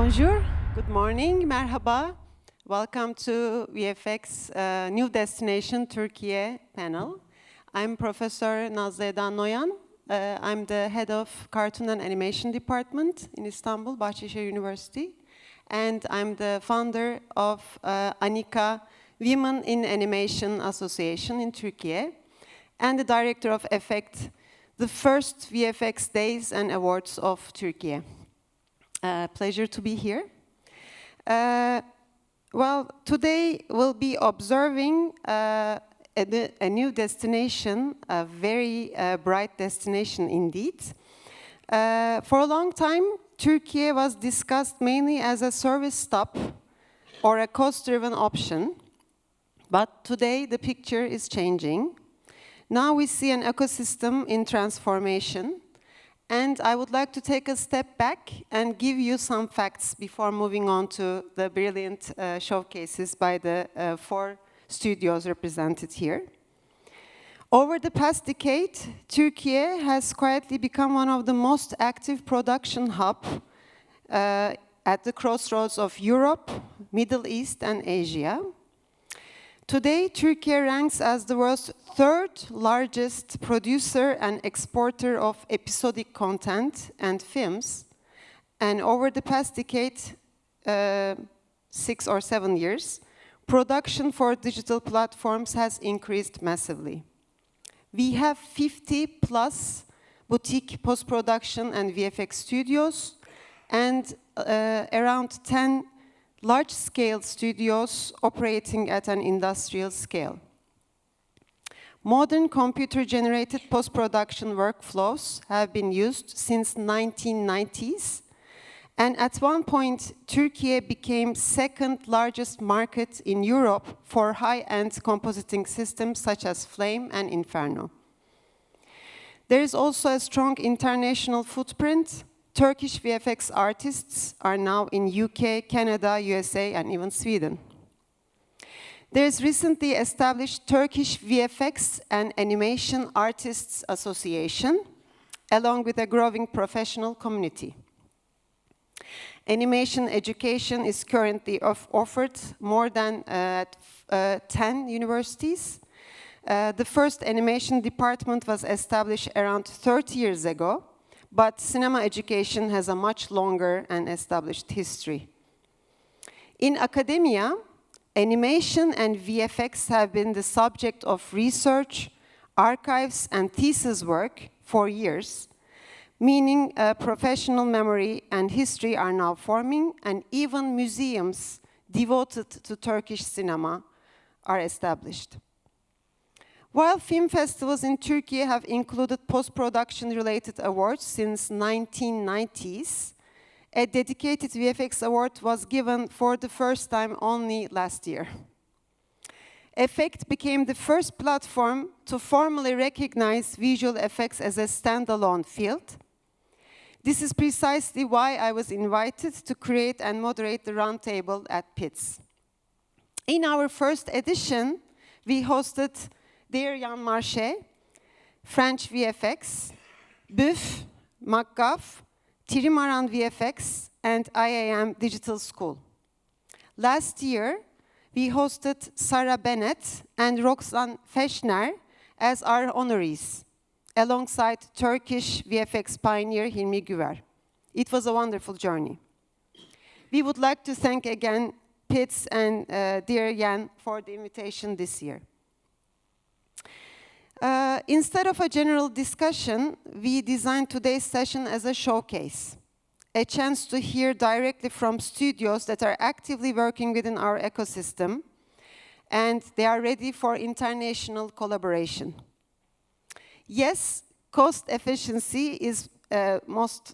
Bonjour. Good morning, merhaba. Welcome to VFX New Destination Türkiye panel. I'm Professor Nazlı Noyan. I'm the head of Cartoon and Animation Department in Istanbul, Bahçeşehir University. And I'm the founder of ANİKA Women in Animation Association in Türkiye. And the director of effect, the first VFX Days and Awards of Türkiye. Pleasure to be here. Well, today we'll be observing a new destination, a very bright destination indeed. For a long time, Türkiye was discussed mainly as a service stop or a cost-driven option. But today the picture is changing. Now we see an ecosystem in transformation. And I would like to take a step back and give you some facts before moving on to the brilliant showcases by the 4 studios represented here. Over the past decade, Türkiye has quietly become one of the most active production hubs at the crossroads of Europe, Middle East, and Asia. Today, Türkiye ranks as the world's 3rd largest producer and exporter of episodic content and films. And over the past decade, 6 or 7 years, production for digital platforms has increased massively. We have 50 plus boutique post-production and VFX studios and around 10 large-scale studios operating at an industrial scale. Modern computer-generated post-production workflows have been used since 1990s, and at one point, Türkiye became 2nd largest market in Europe for high-end compositing systems such as Flame and Inferno. There is also a strong international footprint. Turkish VFX artists are now in UK, Canada, USA, and even Sweden. There is recently established Turkish VFX and Animation Artists Association, along with a growing professional community. Animation education is currently offered more than 10 universities. The first animation department was established around 30 years ago. But cinema education has a much longer and established history. In academia, animation and VFX have been the subject of research, archives, and thesis work for years, meaning professional memory and history are now forming, and even museums devoted to Turkish cinema are established. While film festivals in Turkey have included post-production related awards since 1990s, a dedicated VFX award was given for the first time only last year. Effect became the first platform to formally recognize visual effects as a standalone field. This is precisely why I was invited to create and moderate the roundtable at PIDS. In our first edition, we hosted Dear Jan Marché, French VFX, BUF, MacGuff, Trimaran VFX, and IAM Digital School. Last year, we hosted Sarah Bennett and Roxanne Feschner as our honorees, alongside Turkish VFX pioneer Hilmi Güver. It was a wonderful journey. We would like to thank again PIDS and Dear Jan for the invitation this year. Instead of a general discussion, we designed today's session as a showcase, a chance to hear directly from studios that are actively working within our ecosystem, and they are ready for international collaboration. Yes, cost efficiency is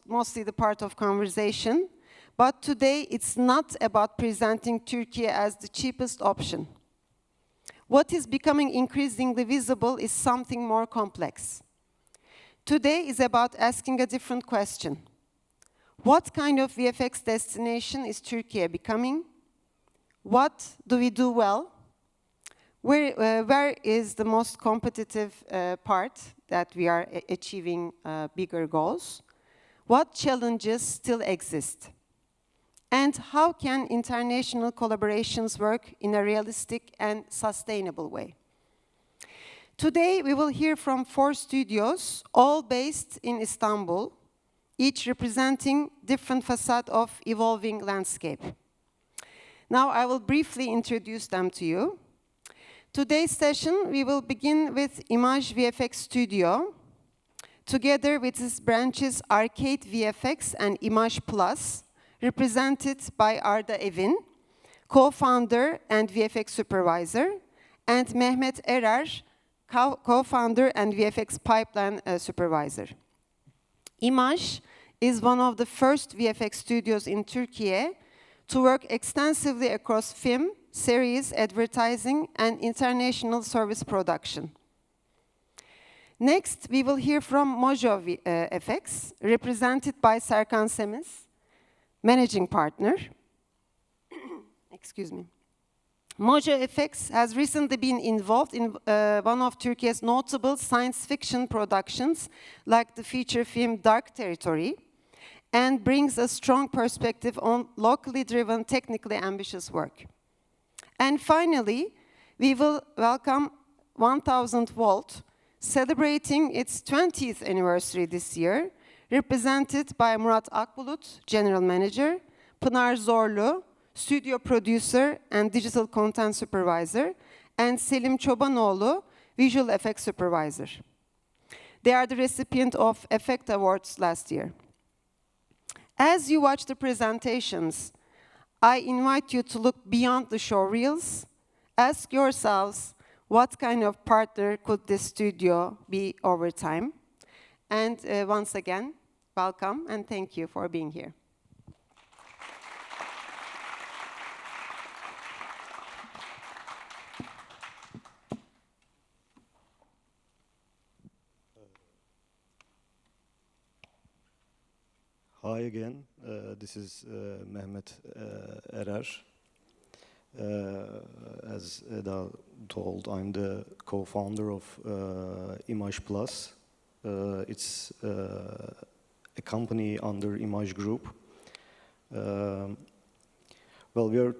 mostly the part of conversation, but today it's not about presenting Türkiye as the cheapest option. What is becoming increasingly visible is something more complex. Today is about asking a different question. What kind of VFX destination is Türkiye becoming? What do we do well? Where is the most competitive part that we are achieving bigger goals? What challenges still exist? And how can international collaborations work in a realistic and sustainable way? Today, we will hear from 4 studios, all based in Istanbul, each representing different facade of evolving landscape. Now, I will briefly introduce them to you. Today's session, we will begin with Imaj VFX Studio, together with its branches Arcade VFX and Imaj Plus, represented by Arda Evin, co-founder and VFX supervisor, and Mehmet Erer, co-founder and VFX-Pipeline supervisor. Imaj is one of the first VFX studios in Türkiye to work extensively across film, series, advertising, and international service production. Next, we will hear from Mojo VFX, represented by Serkan Semiz, managing partner. Excuse me. Mojo VFX has recently been involved in one of Turkey's notable science fiction productions, like the feature film Dark Territory, and brings a strong perspective on locally driven, technically ambitious work. And finally, we will welcome 1000 Volt, celebrating its 20th anniversary this year, represented by Murat Akbulut, general manager, Pınar Zorlu, studio producer and digital content supervisor, and Selim Çobanoğlu, visual effects supervisor. They are the recipient of Effect Awards last year. As you watch the presentations, I invite you to look beyond the show reels. Ask yourselves, what kind of partner could this studio be over time? And once again, welcome and thank you for being here. Hi again, this is Mehmet Erer. As Eda told, I'm the co-founder of Imaj Plus. It's a company under Imaj Group.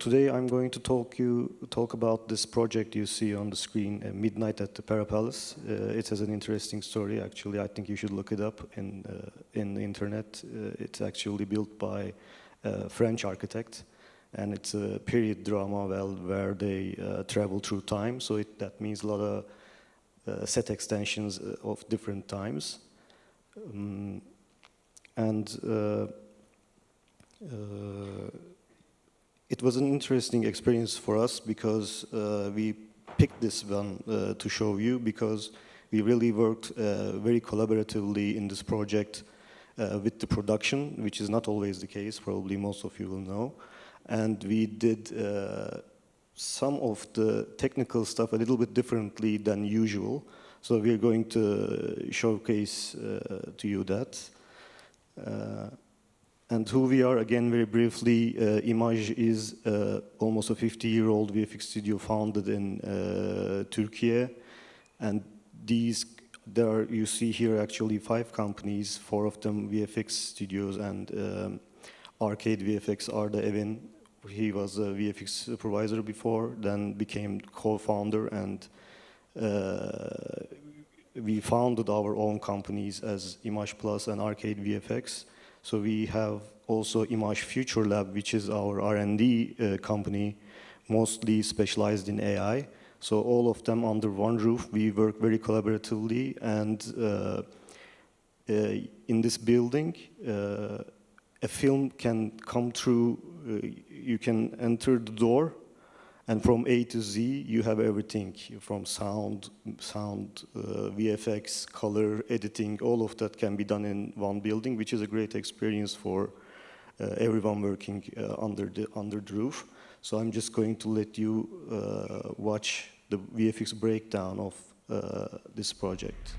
Today I'm going to talk about this project you see on the screen, Midnight at the Para Palace. It has an interesting story. Actually, I think you should look it up in the internet. It's actually built by a French architect, and it's a period drama where they travel through time. So that means a lot of set extensions of different times, it was an interesting experience for us because we picked this one to show you because we really worked very collaboratively in this project with the production, which is not always the case, probably most of you will know. And we did some of the technical stuff a little bit differently than usual. So we're going to showcase to you that. And who we are, again, very briefly, Imaj is almost a 50-year-old VFX studio founded in Türkiye. And you see here actually 5 companies, 4 of them VFX studios and Arcade VFX, Arda Evin. He was a VFX supervisor before, then became co-founder, and we founded our own companies as Imaj Plus and Arcade VFX. So we have also Imaj Future Lab, which is our R&D company, mostly specialized in AI. So all of them under one roof. We work very collaboratively, and in this building, a film can come through. You can enter the door, and from A to Z, you have everything from sound, VFX, color, editing. All of that can be done in one building, which is a great experience for everyone working under the roof. So I'm just going to let you watch the VFX breakdown of this project.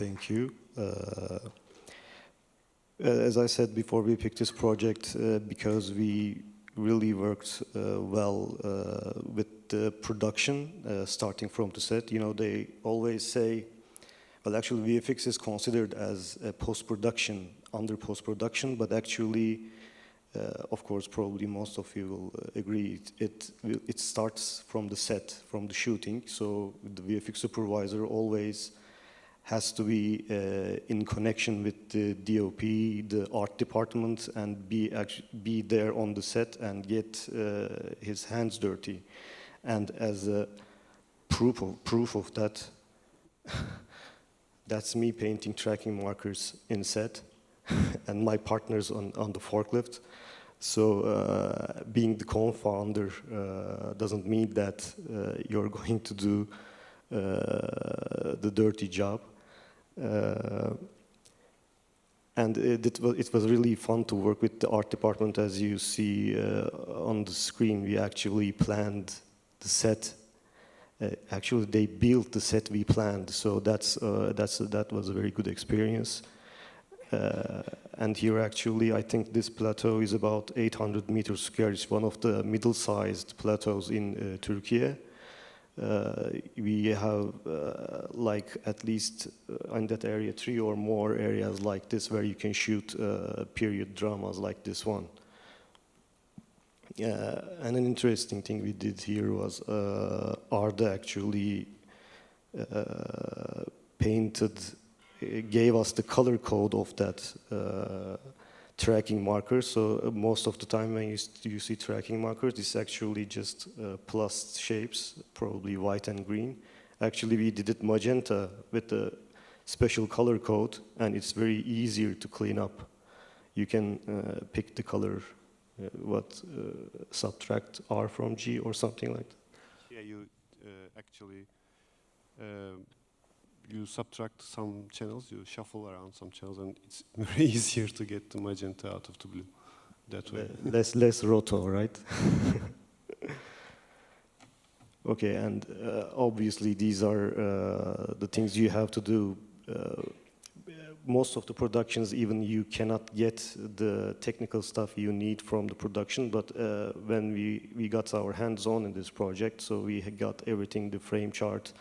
Thank you. As I said before, we picked this project because we really worked well with the production, starting from the set. You know, they always say, well, actually, VFX is considered as a post-production, under post-production, but actually, of course, probably most of you will agree, it starts from the set, from the shooting. So the VFX supervisor always has to be in connection with the DOP, the art department, and be there on the set and get his hands dirty. And as a proof of that, that's me painting tracking markers in set, and my partners on the forklift. So being the co-founder doesn't mean that you're going to do the dirty job. And it was really fun to work with the art department. As you see on the screen, we actually planned the set. Actually, they built the set we planned, so that was a very good experience. And here, actually, I think this plateau is about 800 meters square. It's one of the middle-sized plateaus in Türkiye. We have like at least in that area 3 or more areas like this where you can shoot period dramas like this one. And an interesting thing we did here was Arda actually gave us the color code of that tracking marker. So most of the time when you see tracking markers, it's actually just plus shapes, probably white and green. Actually, we did it magenta with a special color code, and it's very easier to clean up. You can pick the color, subtract R from G or something like that. Yeah, you actually you subtract some channels, you shuffle around some channels, and it's very easier to get the magenta out of the blue that way. Less roto, right? Okay, and obviously these are the things you have to do. Most of the productions, even you cannot get the technical stuff you need from the production, but when we got our hands on in this project, so we got everything, the frame chart,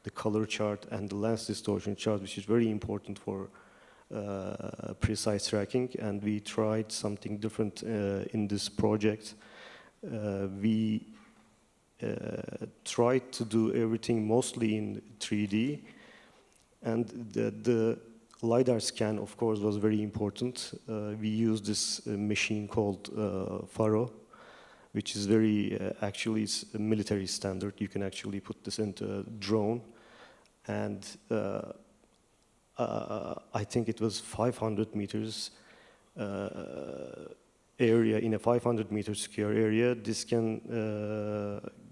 the color chart, and the lens distortion chart, which is very important for precise tracking, and we tried something different in this project. We tried to do everything mostly in 3D, and the LiDAR scan, of course, was very important. We used this machine called Faro, which is actually it's a military standard. You can actually put this into a drone, and I think it was 500 meters area, in a 500 meter square area. This can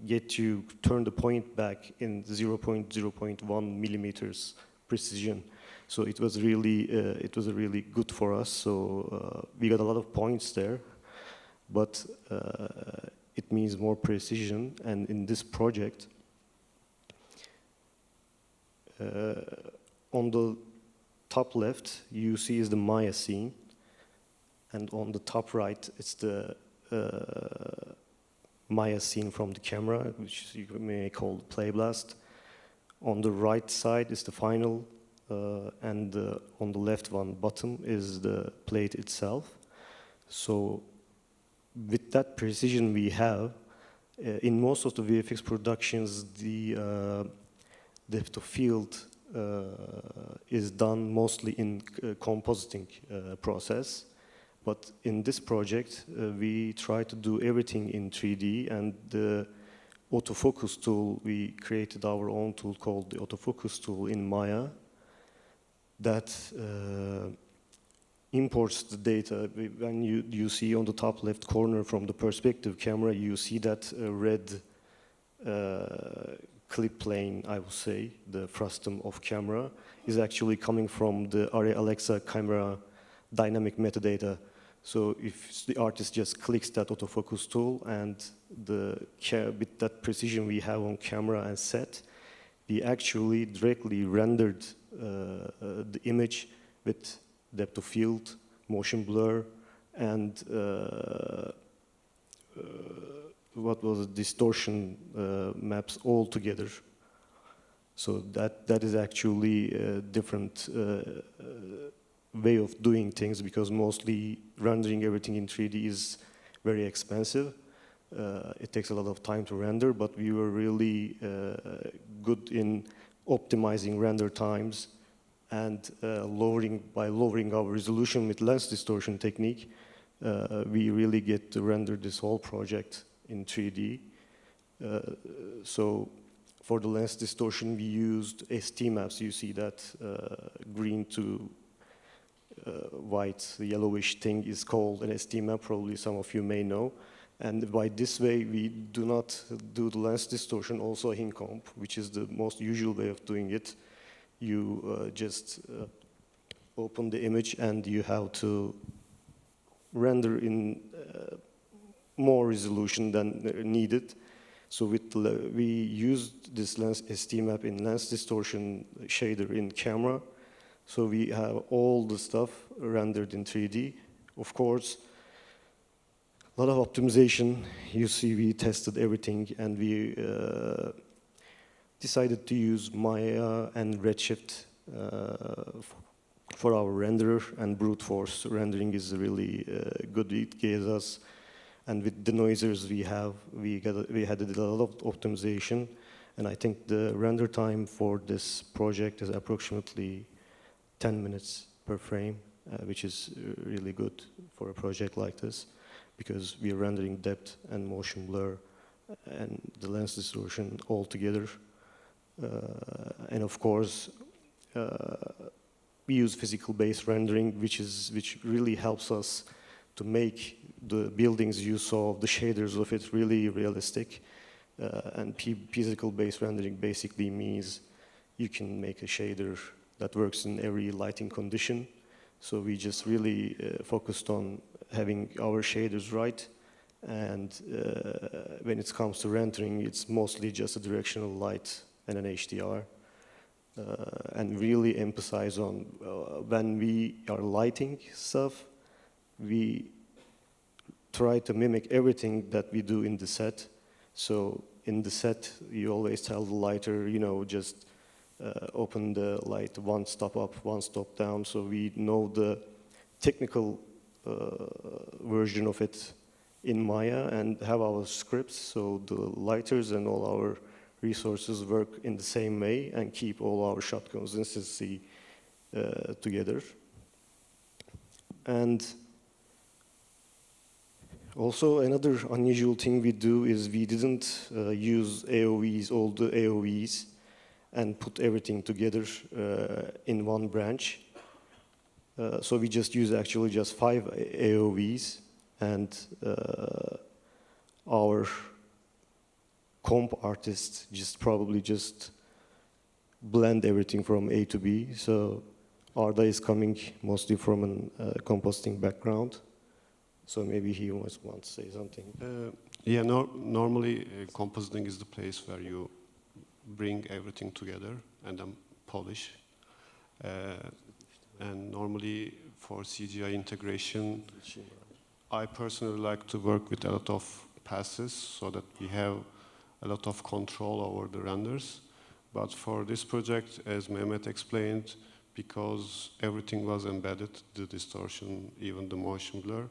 get you, turn the point back in 0.1 millimeters precision. So it was really good for us. So we got a lot of points there, but it means more precision. And in this project, on the top left, you see is the Maya scene, and on the top right, it's the Maya scene from the camera, which you may call play blast. On the right side is the final. And on the left one bottom is the plate itself. So with that precision we have, in most of the VFX productions, the depth of field is done mostly in compositing process. But in this project, we try to do everything in 3D, and the autofocus tool, we created our own tool called the autofocus tool in Maya, that imports the data. When you see on the top left corner from the perspective camera, you see that red clip plane, I would say, the frustum of camera, is actually coming from the Array Alexa camera dynamic metadata. So if the artist just clicks that autofocus tool, and with that precision we have on camera and set, we actually directly rendered the image with depth of field, motion blur, and what was it, distortion maps all together. So that is actually a different way of doing things, because mostly rendering everything in 3D is very expensive. It takes a lot of time to render, but we were really good in optimizing render times and by lowering our resolution with lens distortion technique, we really get to render this whole project in 3D. So for the lens distortion, we used ST maps. You see that green to white, yellowish thing is called an ST map, probably some of you may know. And by this way, we do not do the lens distortion, also hing comp, which is the most usual way of doing it. You just open the image and you have to render in more resolution than needed. So we used this lens ST map in lens distortion shader in camera. So we have all the stuff rendered in 3D. Of course, a lot of optimization. You see, we tested everything, and we decided to use Maya and Redshift for our renderer, and brute force rendering is really good. It gives us, and with the noisers we have, we had a lot of optimization, and I think the render time for this project is approximately 10 minutes per frame, which is really good for a project like this, because we are rendering depth and motion blur and the lens distortion all together. And of course, we use physical-based rendering, which really helps us to make the buildings you saw, the shaders of it, really realistic. And physical-based rendering basically means you can make a shader that works in every lighting condition. So we just really focused on having our shaders right. And when it comes to rendering, it's mostly just a directional light and an HDR. And really emphasize on when we are lighting stuff, we try to mimic everything that we do in the set. So in the set, you always tell the lighter, just open the light one stop up, one stop down, so we know the technical version of it in Maya and have our scripts, so the lighters and all our resources work in the same way and keep all our shot consistency together. And also another unusual thing we do is we didn't use AOVs, all the AOVs, and put everything together in one branch. So we just use actually just 5 AOVs, and our comp artists probably blend everything from A to B. So Arda is coming mostly from a compositing background. So maybe he wants to say something. Yeah, normally compositing is the place where you bring everything together and then polish. And normally for CGI integration, I personally like to work with a lot of passes so that we have a lot of control over the renders. But for this project, as Mehmet explained, because everything was embedded, the distortion, even the motion blur,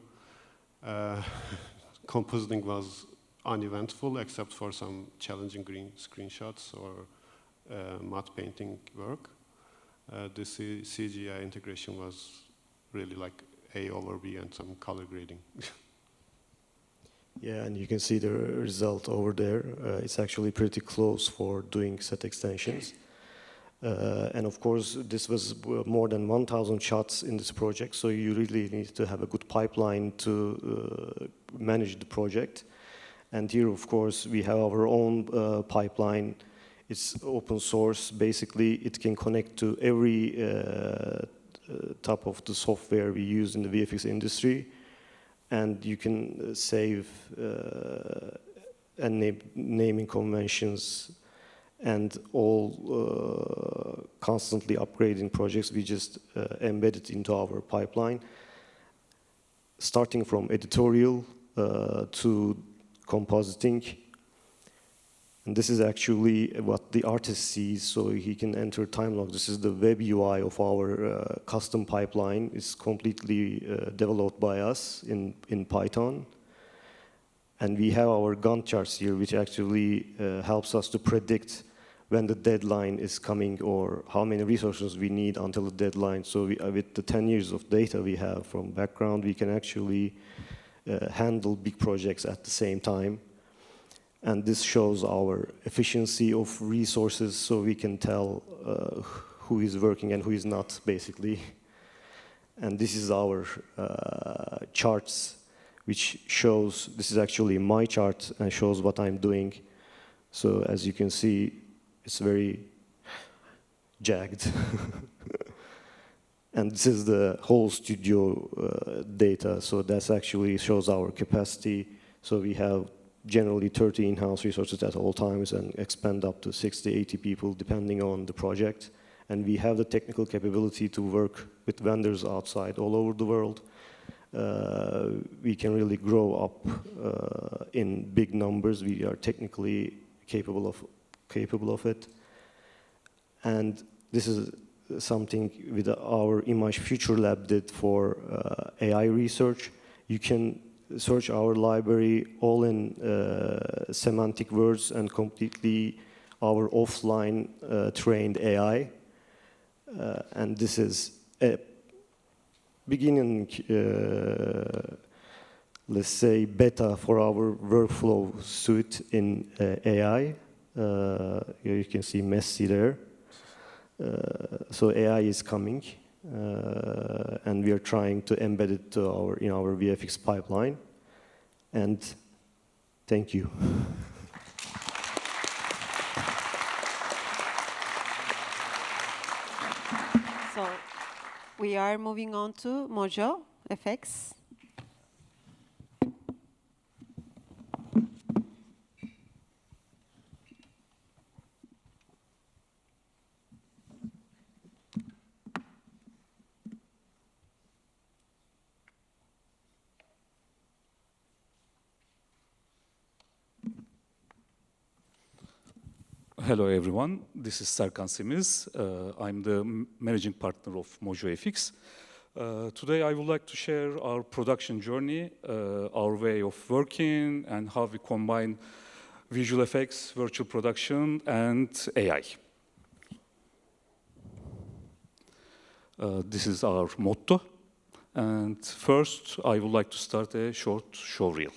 compositing was uneventful except for some challenging green screenshots or matte painting work. The CGI integration was really like A over B and some color grading. Yeah, and you can see the result over there. It's actually pretty close for doing set extensions. And of course, this was more than 1,000 shots in this project, so you really need to have a good pipeline to manage the project. And here, of course, we have our own pipeline. It's open source. Basically, it can connect to every type of the software we use in the VFX industry. And you can save and naming conventions and all constantly upgrading projects, we just embed it into our pipeline, starting from editorial to compositing. And this is actually what the artist sees, so he can enter time log. This is the web UI of our custom pipeline. It's completely developed by us in Python. And we have our Gantt charts here, which actually helps us to predict when the deadline is coming or how many resources we need until the deadline. So with the 10 years of data we have from background, we can actually handle big projects at the same time. And this shows our efficiency of resources, so we can tell who is working and who is not, basically. And this is our charts, which shows, this is actually my chart and shows what I'm doing. So as you can see, it's very jagged. And this is the whole studio data, so that actually shows our capacity. So we have generally 30 in-house resources at all times and expand up to 60, 80 people depending on the project. And we have the technical capability to work with vendors outside all over the world. We can really grow up in big numbers. We are technically capable of it. And this is something with our Imaj Future Lab did for AI research. You can search our library all in semantic words and completely our offline trained AI. And this is a beginning, let's say, beta for our workflow suite in AI. Here you can see Messi there. So AI is coming. And we are trying to embed it to in our VFX pipeline. And thank you. So we are moving on to Mojo effects. Hello everyone, this is Serkan Semiz. I'm the managing partner of Mojo FX. Today I would like to share our production journey, our way of working, and how we combine visual effects, virtual production, and AI. This is our motto. And first, I would like to start a short showreel.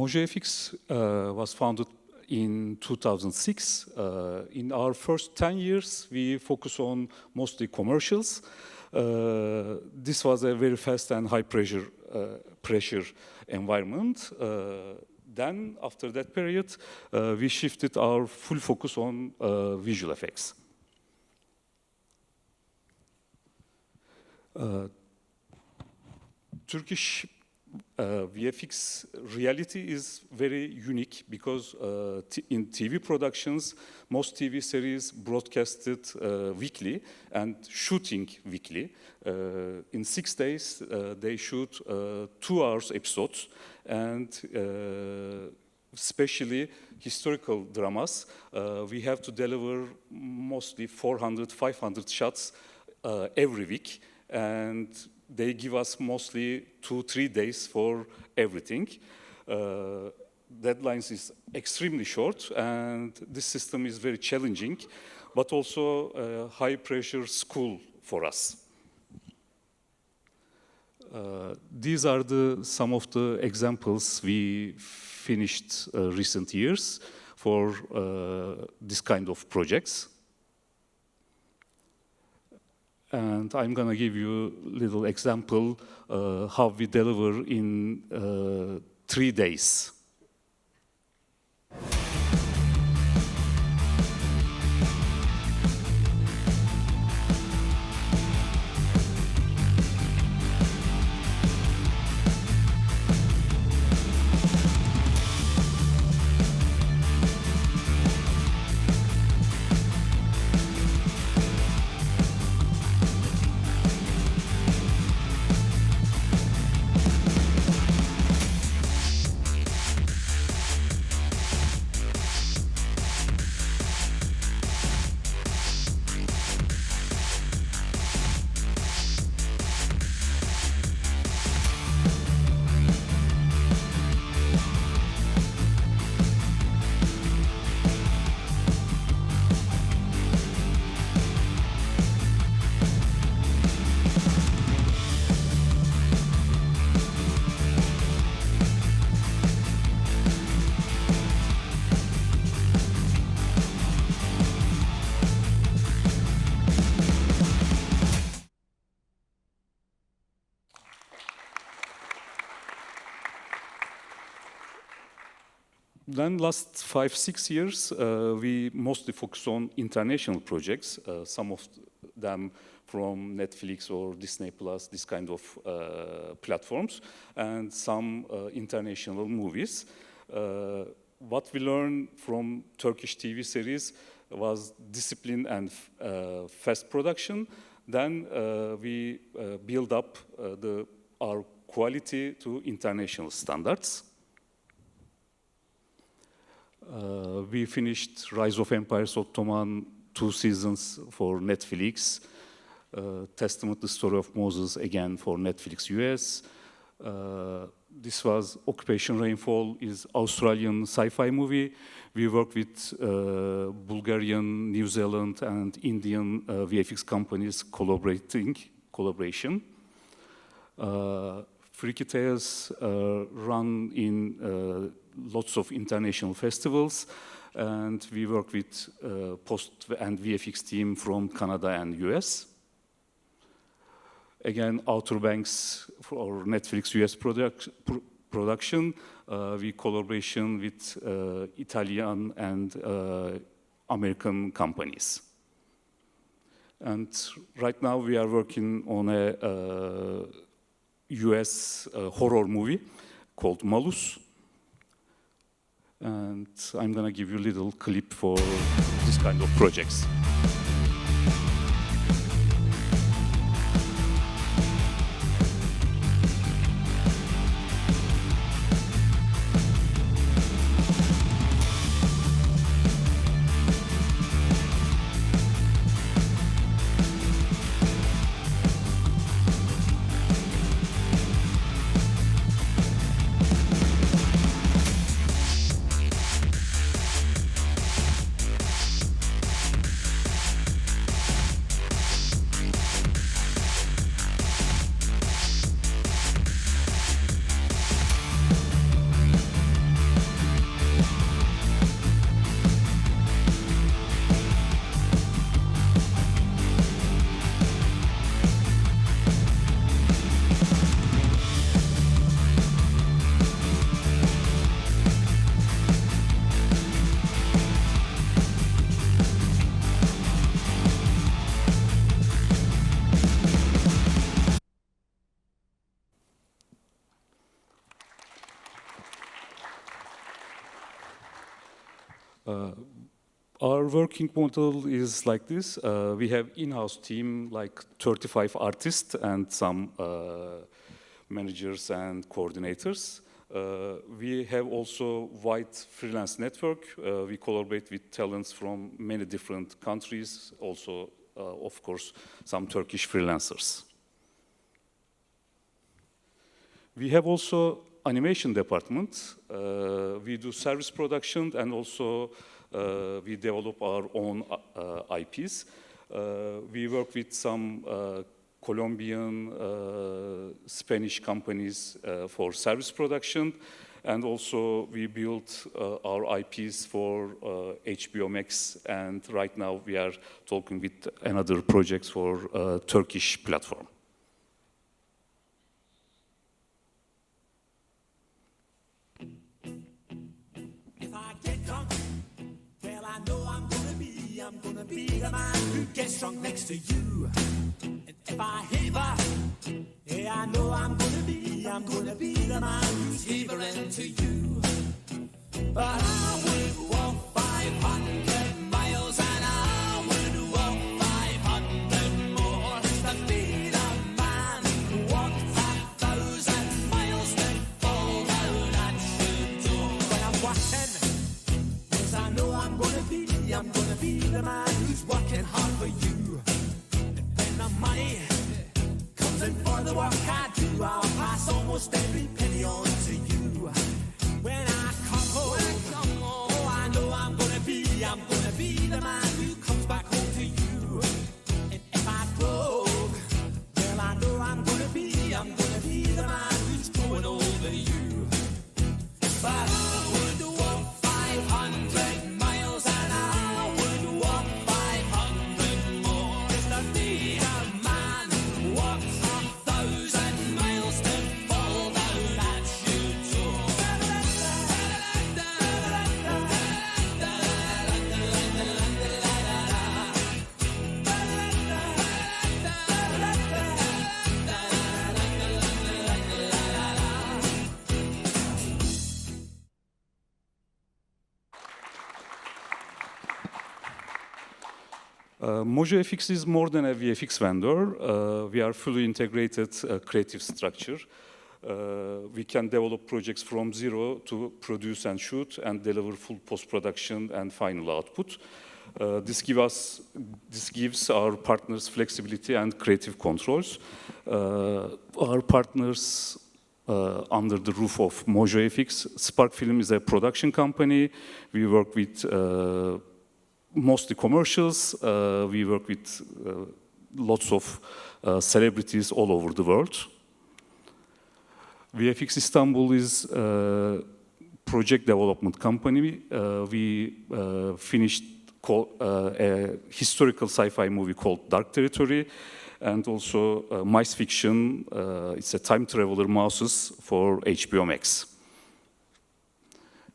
Mojo FX was founded in 2006. In our first 10 years, we focus on mostly commercials. This was a very fast and high pressure environment. Then, after that period, we shifted our full focus on visual effects. Turkish VFX reality is very unique because in TV productions, most TV series broadcasted weekly and shooting weekly. In 6 days, they shoot 2 hours episodes, and especially historical dramas, we have to deliver mostly 400, 500 shots every week, and they give us mostly 2-3 days for everything. Deadlines is extremely short, and this system is very challenging, but also a high-pressure school for us. These are some of the examples we finished recent years for this kind of projects. And I'm going to give you a little example how we deliver in 3 days. Then last 5-6 years, we mostly focus on international projects, some of them from Netflix or Disney Plus, this kind of platforms, and some international movies. What we learned from Turkish TV series was discipline and fast production. Then we build up our quality to international standards. We finished Rise of Empires Ottoman 2 seasons for Netflix. Testament the Story of Moses again for Netflix US. This was Occupation Rainfall is Australian sci-fi movie. We work with Bulgarian, New Zealand and Indian VFX companies collaboration. Freaky Tales run in lots of international festivals, and we work with post and VFX team from Canada and US. Again, Outer Banks for Netflix US production, we collaboration with Italian and American companies. And right now we are working on a US horror movie called Malus. And I'm gonna give you a little clip for this kind of projects. Our working model is like this. We have in-house team, like 35 artists and some managers and coordinators. We have also wide freelance network. We collaborate with talents from many different countries, also, of course, some Turkish freelancers. We have also animation department. We do service production and also we develop our own IPs. We work with some Colombian, Spanish companies for service production, and also we built our IPs for HBO Max, and right now we are talking with another project for Turkish platform. I'm gonna be the man who gets drunk next to you. And if I heaver, yeah, I know I'm gonna be the man who's heavering to you. But I would walk 500 miles and I would walk 500 more to be the man who walked 1,000 miles to fall down at your door. But I'm walking, yes, I know I'm gonna be the man who's working hard for you. And when the money comes in for the work I do, I'll pass almost every penny on to you. When I come home, oh, I know I'm gonna be the man who comes back home to you. And if I broke, well, I know I'm gonna be the man who's going over you. But I would walk 500 miles and I would walk 500 more just to be a man who walks 1,000 miles to fall down at your door. Mojo FX is more than a VFX vendor. We are fully integrated creative structure. We can develop projects from zero to produce and shoot and deliver full post-production and final output. This gives our partners flexibility and creative controls. Our partners under the roof of Mojo FX, Spark Film is a production company. We work with mostly commercials. We work with lots of celebrities all over the world. VFX Istanbul is a project development company. We finished a historical sci-fi movie called Dark Territory, and also Mice Fiction. It's a time traveler mouses for HBO Max.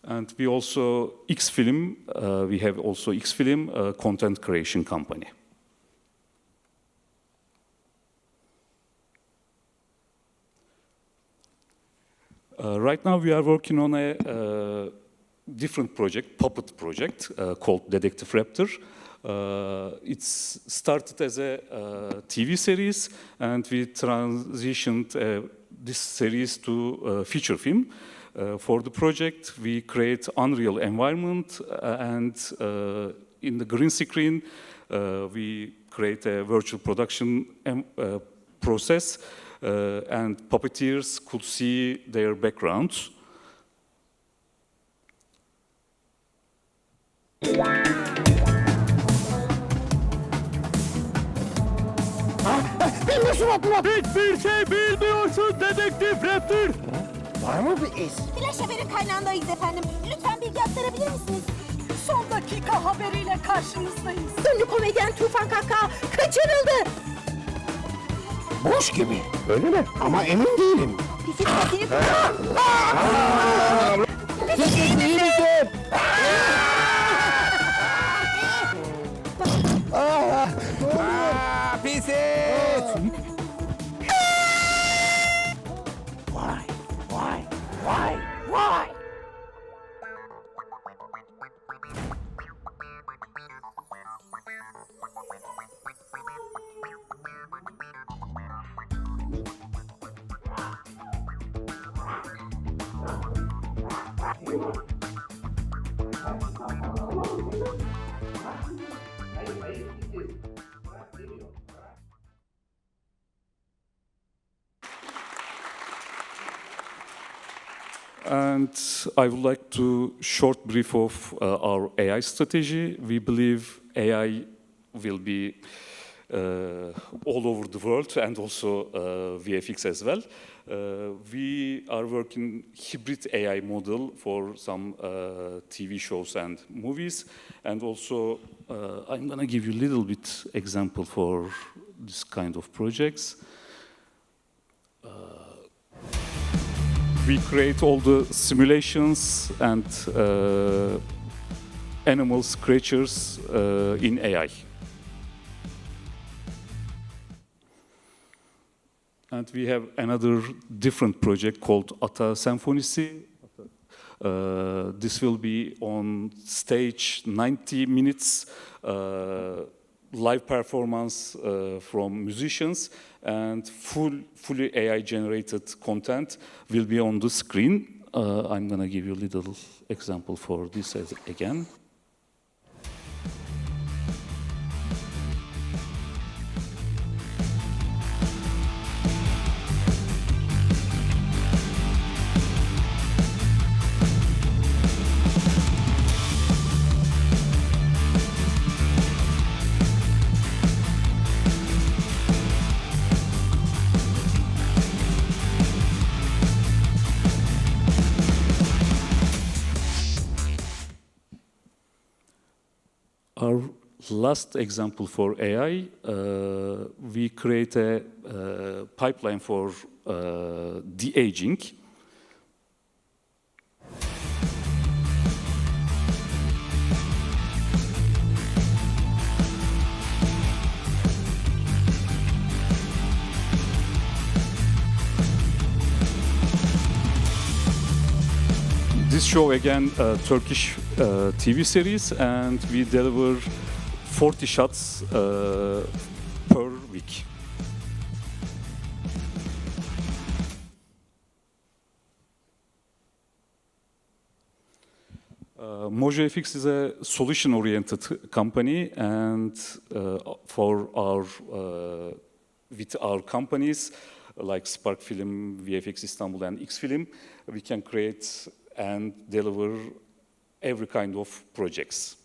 And we also X-Film. We have also X-Film, a content creation company. Right now we are working on a different project, puppet project, called Detective Raptor. It's started as a TV series, and we transitioned this series to feature film. For the project, we create Unreal environment, and in the green screen, we create a virtual production process, and puppeteers could see their backgrounds. Bilme suratıma! Hiçbir şey bilmiyorsun Dedektif Raptor! Var mı bir iz? Flash haberin kaynağındayız efendim. Lütfen bilgi aktarabilir misiniz? Son dakika haberiyle karşınızdayız. Ünlü komedyen Tufan Kaka kaçırıldı. Boş gibi. Öyle mi? Ama emin değilim. Fizik dediği... Fizik değil misin? Fizik! Vay, vay, vay, vay! And I would like to short brief of our AI strategy. We believe AI will be all over the world and also VFX as well. We are working hybrid AI model for some TV shows and movies, and also I'm gonna give you a little bit example for this kind of projects. We create all the simulations and animals, creatures in AI. And we have another different project called Ata Symphonisi. This will be on stage 90 minutes live performance from musicians, and fully AI-generated content will be on the screen. I'm gonna give you a little example for this again. Our last example for AI, we create a pipeline for de-aging. This show again Turkish TV series, and we deliver 40 shots per week. Mojo FX is a solution-oriented company, and with our companies like Spark Film, VFX Istanbul, and X-Film, we can create and deliver every kind of projects.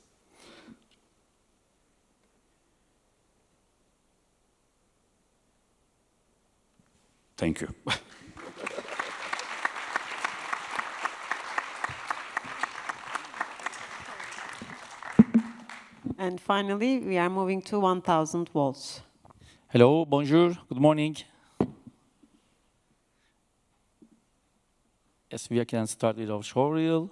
Thank you. And finally, we are moving to 1000 volts. Hello, bonjour, good morning. Yes, we can start with our show reel.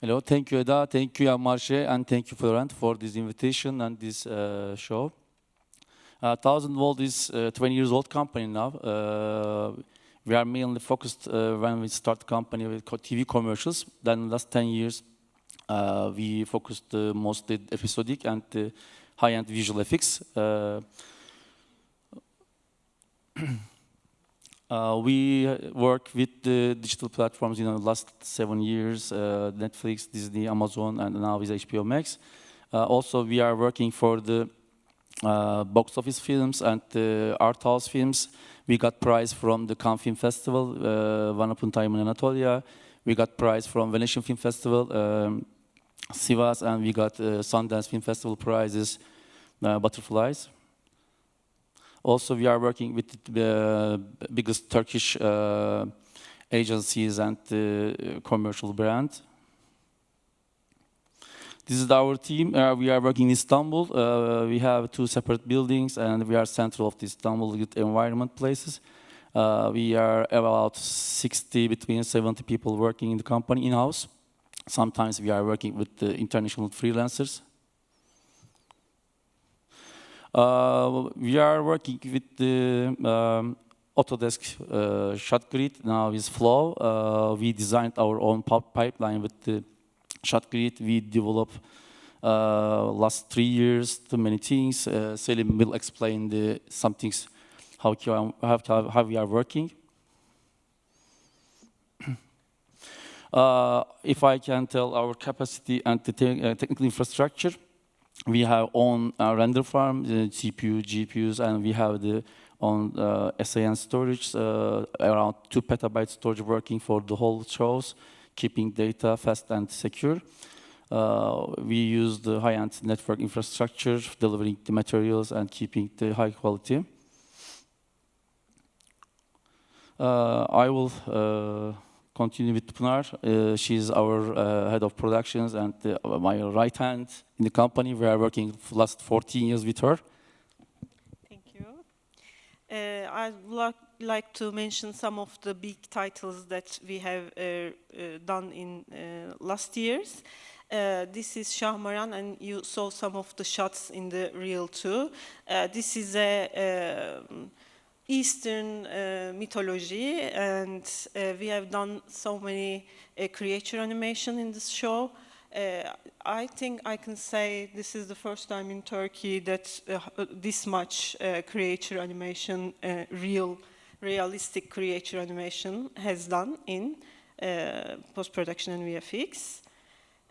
Hello, thank you, Eda, thank you, Marche, and thank you, Florent, for this invitation and this show. 1000 Volt is a 20 years old company now. We are mainly focused when we start the company with TV commercials. Then last 10 years, we focused mostly episodic and high-end visual effects. We work with the digital platforms in the last 7 years, Netflix, Disney, Amazon, and now with HBO Max. Also, we are working for the box office films and the art house films. We got prize from the Cannes Film Festival, One Upon a Time in Anatolia. We got prize from Venetian Film Festival, Sivas, and we got Sundance Film Festival prizes, Butterflies. Also, we are working with the biggest Turkish agencies and commercial brands. This is our team. We are working in Istanbul. We have 2 separate buildings, and we are central of the Istanbul youth environment places. We are about 60, between 70 people working in the company in-house. Sometimes we are working with the international freelancers. We are working with the Autodesk shot grid, now is Flow. We designed our own pipeline with the shot grid. We developed last 3 years too many things. Selim will explain some things, how we are working. If I can tell our capacity and the technical infrastructure, we have own render farm, CPU, GPUs, and we have the own SAN storage, around 2 petabyte storage working for the whole shows, keeping data fast and secure. We use the high-end network infrastructure, delivering the materials and keeping the high quality. I will continue with Pınar. She's our head of productions and my right hand in the company. We are working for last 14 years with her. Thank you. I would like to mention some of the big titles that we have done in last years. This is Şahmaran, and you saw some of the shots in the reel too. This is a Eastern mythology, and we have done so many creature animation in this show. I think I can say this is the first time in Turkey that this much creature animation, realistic creature animation has done in post-production and VFX.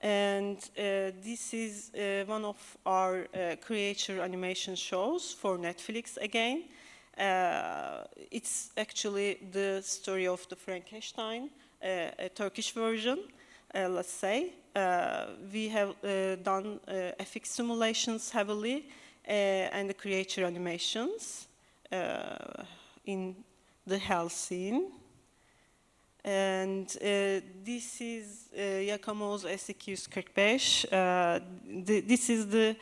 And this is one of our creature animation shows for Netflix again. It's actually the story of the Frankenstein, a Turkish version, let's say. We have done FX simulations heavily and the creature animations in the hell scene. And this is Yakamo's S245. This is the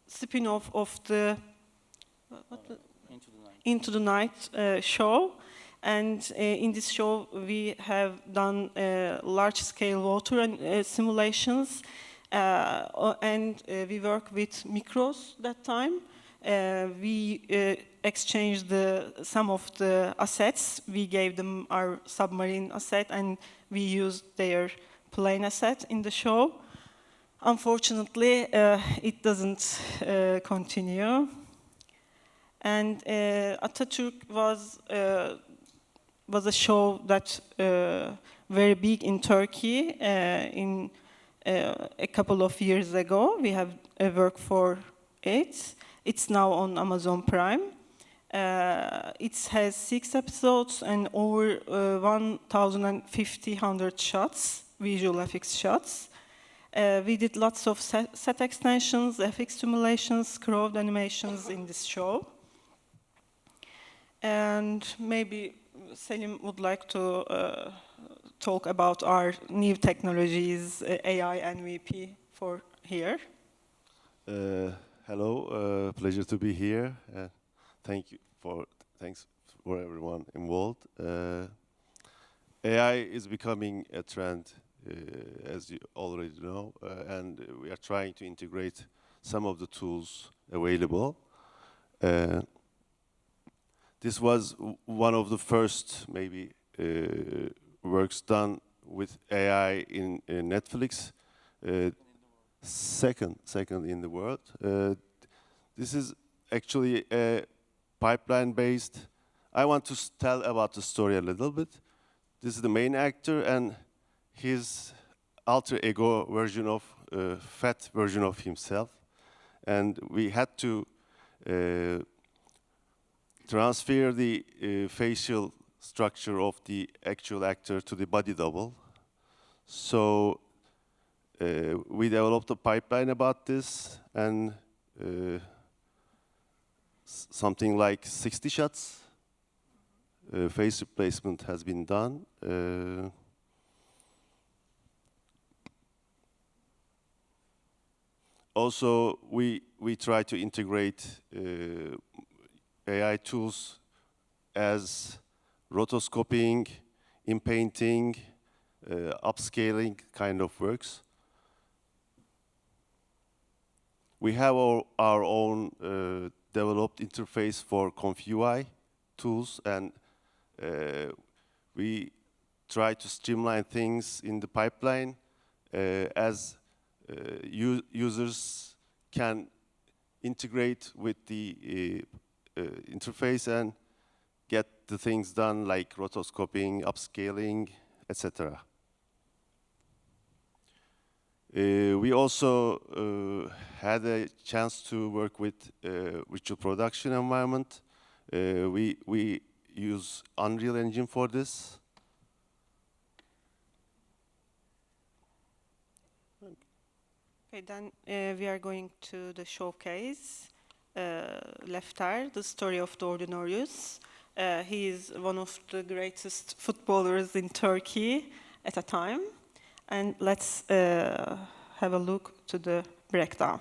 spin-off of the Into the Night show. And in this show, we have done large-scale water and simulations. And we work with micros that time. We exchanged some of the assets. We gave them our submarine asset, and we used their plane asset in the show. Unfortunately, it doesn't continue. And Atatürk was a show that very big in Turkey in a couple of years ago. We have worked for it. It's now on Amazon Prime. It has 6 episodes and over 1,500 shots, visual effects shots. We did lots of set extensions, FX simulations, crowd animations in this show. And maybe Selim would like to talk about our new technologies, AI and VP for here. Hello, pleasure to be here. Thanks for everyone involved. AI is becoming a trend, as you already know, and we are trying to integrate some of the tools available. This was one of the first, maybe, works done with AI in Netflix. Second in the world. This is actually a pipeline-based. I want to tell about the story a little bit. This is the main actor and his alter ego version of, fat version of himself. And we had to transfer the facial structure of the actual actor to the body double. So we developed a pipeline about this, and something like 60 shots face replacement has been done. Also, we try to integrate AI tools as rotoscoping, in-painting, upscaling kind of works. We have our own developed interface for ConfUI tools, and we try to streamline things in the pipeline as users can integrate with the interface and get the things done like rotoscoping, upscaling, etc. We also had a chance to work with virtual production environment. We use Unreal Engine for this. Okay, then we are going to the showcase. Lefter, the story of the Ordinarius. He is one of the greatest footballers in Turkey at a time. And let's have a look to the breakdown.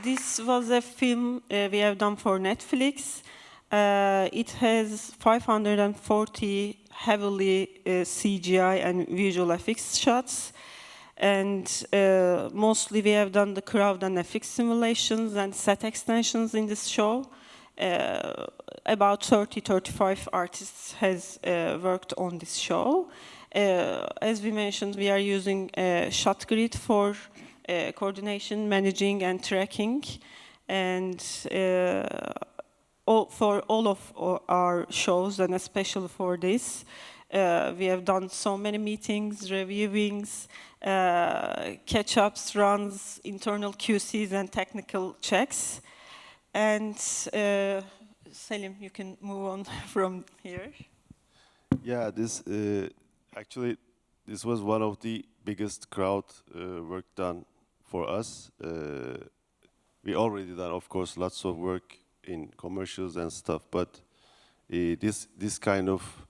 This was a film we have done for Netflix. It has 540 heavily CGI and visual effects shots. And mostly we have done the crowd and FX simulations and set extensions in this show. About 30-35 artists has worked on this show. As we mentioned, we are using shot grid for coordination, managing, and tracking. And for all of our shows, and especially for this, we have done so many meetings, reviewings, catch-ups, runs, internal QCs, and technical checks. And Selim, you can move on from here. Yeah, this actually this was one of the biggest crowd work done for us. We already done, of course, lots of work in commercials and stuff, but this kind of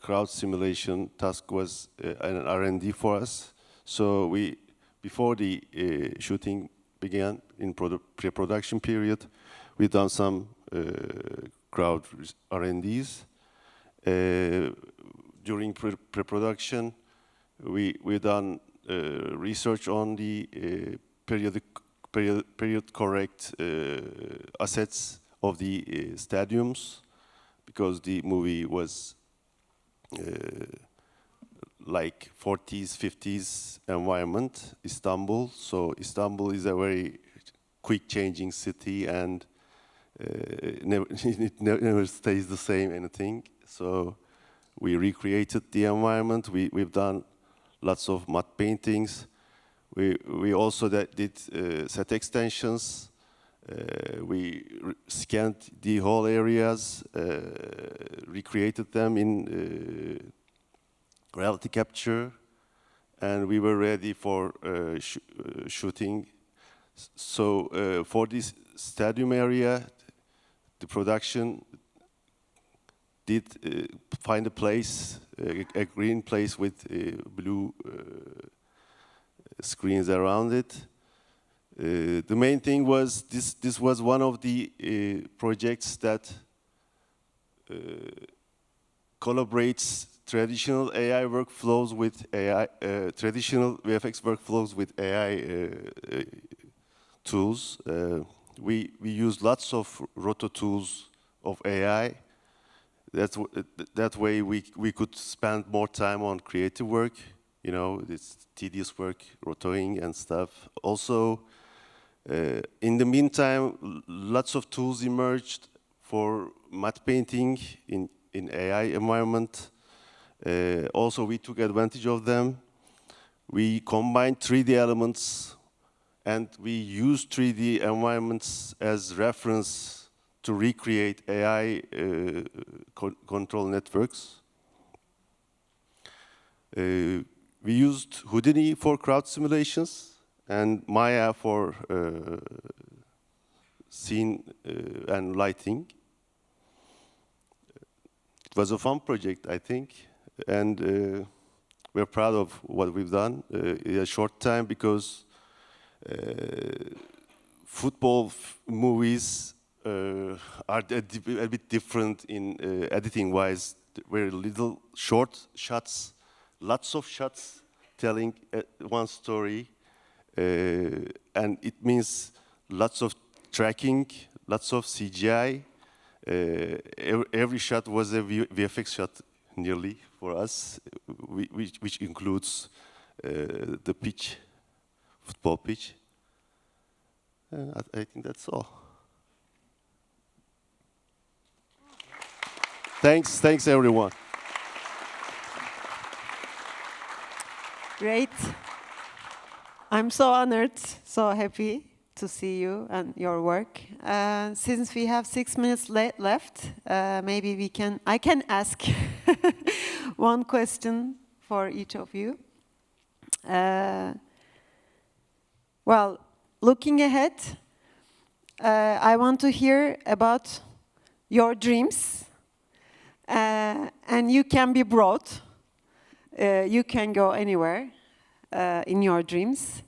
crowd simulation task was an R&D for us. So before the shooting began in pre-production period, we done some crowd R&Ds. During pre-production, we done research on the period correct assets of the stadiums, because the movie was like 40s, 50s environment, Istanbul. So Istanbul is a very quick changing city, and it never stays the same anything. So we recreated the environment. We've done lots of matte paintings. We also did set extensions. We scanned the whole areas, recreated them in reality capture, and we were ready for shooting. So for this stadium area, the production did find a place, a green place with blue screens around it. The main thing was this was one of the projects that collaborates traditional AI workflows with AI, traditional VFX workflows with AI tools. We use lots of roto tools of AI. That way we could spend more time on creative work, you know, this tedious work, rotoing and stuff. Also, in the meantime, lots of tools emerged for matte painting in AI environment. Also, we took advantage of them. We combined 3D elements, and we used 3D environments as reference to recreate AI control networks. We used Houdini for crowd simulations and Maya for scene and lighting. It was a fun project, I think, and we're proud of what we've done in a short time, because football movies are a bit different in editing-wise. Very little short shots, lots of shots telling one story, and it means lots of tracking, lots of CGI. Every shot was a VFX shot, nearly, for us, which includes the pitch, football pitch. I think that's all. Thanks everyone. Great. I'm so honored, so happy to see you and your work. Since we have 6 minutes left, maybe I can ask one question for each of you. Well, looking ahead, I want to hear about your dreams, and you can be broad. You can go anywhere in your dreams.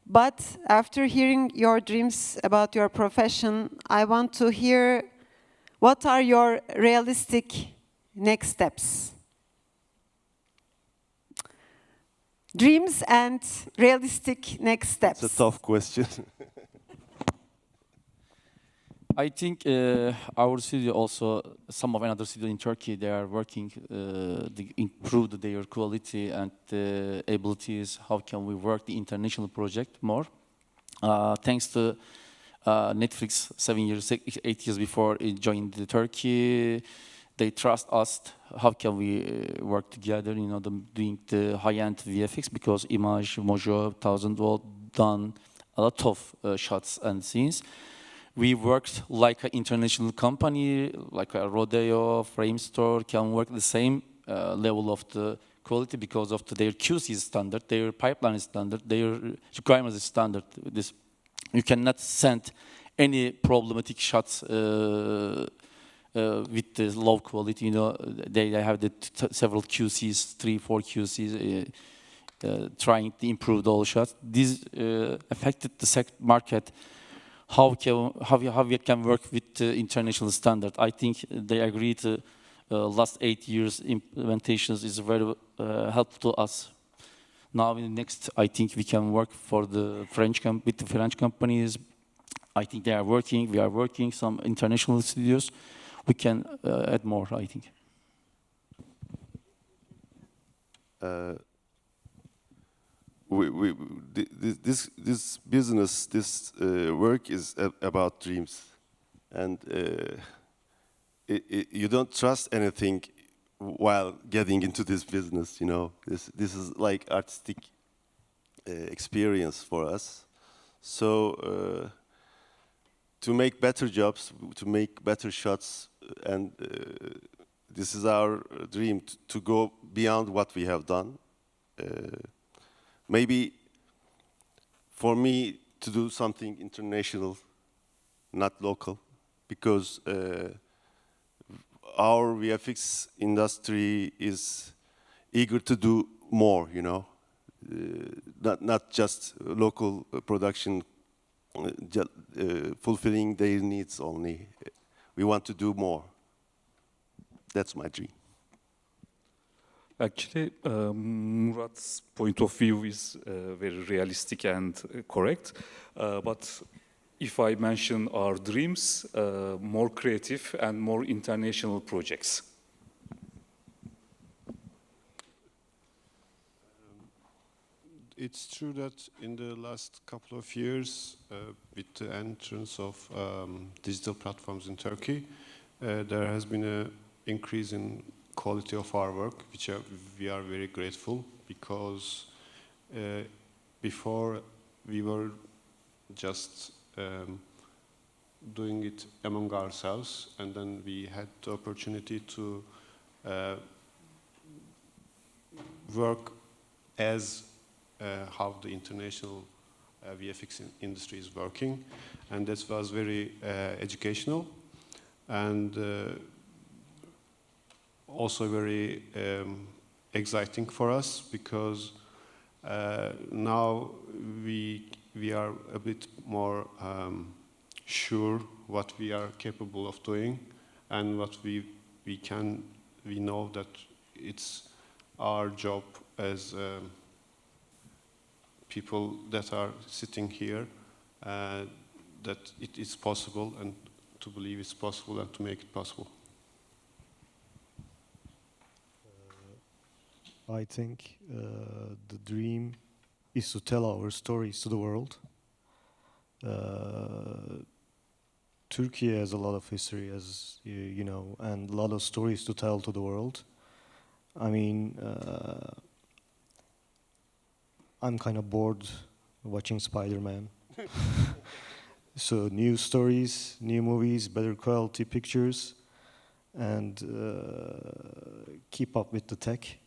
But after hearing your dreams about your profession, I want to hear what are your realistic next steps? Dreams and realistic next steps. It's a tough question. I think our studio also, some of another studio in Turkey, they are working to improve their quality and abilities. How can we work the international project more? Thanks to Netflix, 8 years before it joined Turkey, they trust us. How can we work together? You know, doing the high-end VFX because Imaj, Mojo, 1000-volt done a lot of shots and scenes. We worked like an international company, like a Rodeo, Frame Store, can work the same level of the quality because of their QC standard, their pipeline is standard, their requirements is standard. This, you cannot send any problematic shots with the low quality. You know, they have several QCs, 3-4 QCs, trying to improve those shots. This affected the market. How we can work with international standard? I think they agreed to last 8 years implementations is very helpful to us. Now in the next, I think we can work for the with the French companies. I think they are working. We are working some international studios. We can add more, I think. This business, this work is about dreams, and you don't trust anything while getting into this business. You know, this is like artistic experience for us. So to make better jobs, to make better shots, and this is our dream to go beyond what we have done. Maybe for me to do something international, not local, because our VFX industry is eager to do more, you know, not just local production, fulfilling their needs only. We want to do more. That's my dream. Actually, Murat's point of view is very realistic and correct. But if I mention our dreams, more creative and more international projects. It's true that in the last couple of years, with the entrance of digital platforms in Turkey, there has been an increase in quality of our work, which we are very grateful, because before we were just doing it among ourselves, and then we had the opportunity to work as how the international VFX industry is working, and this was very educational and also very exciting for us, because now we are a bit more sure what we are capable of doing, and what we know that it's our job as people that are sitting here, that it is possible, and to believe it's possible and to make it possible. I think the dream is to tell our stories to the world. Turkey has a lot of history, as you know, and a lot of stories to tell to the world. I mean, I'm kind of bored watching Spider-Man. So new stories, new movies, better quality pictures, and keep up with the tech.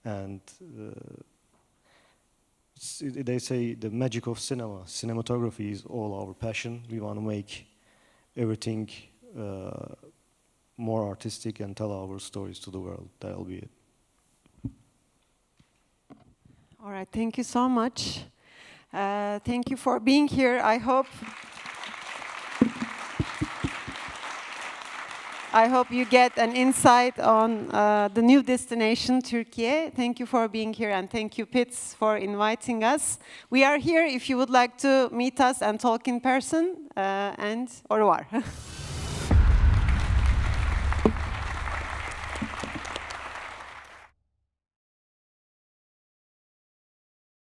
And they say the magic of cinema, cinematography is all our passion. We want to make everything more artistic and tell our stories to the world. That'll be it. All right, thank you so much. Thank you for being here. I hope you get an insight on the new destination, Türkiye. Thank you for being here, and thank you, PIDS, for inviting us. We are here if you would like to meet us and talk in person, and au revoir.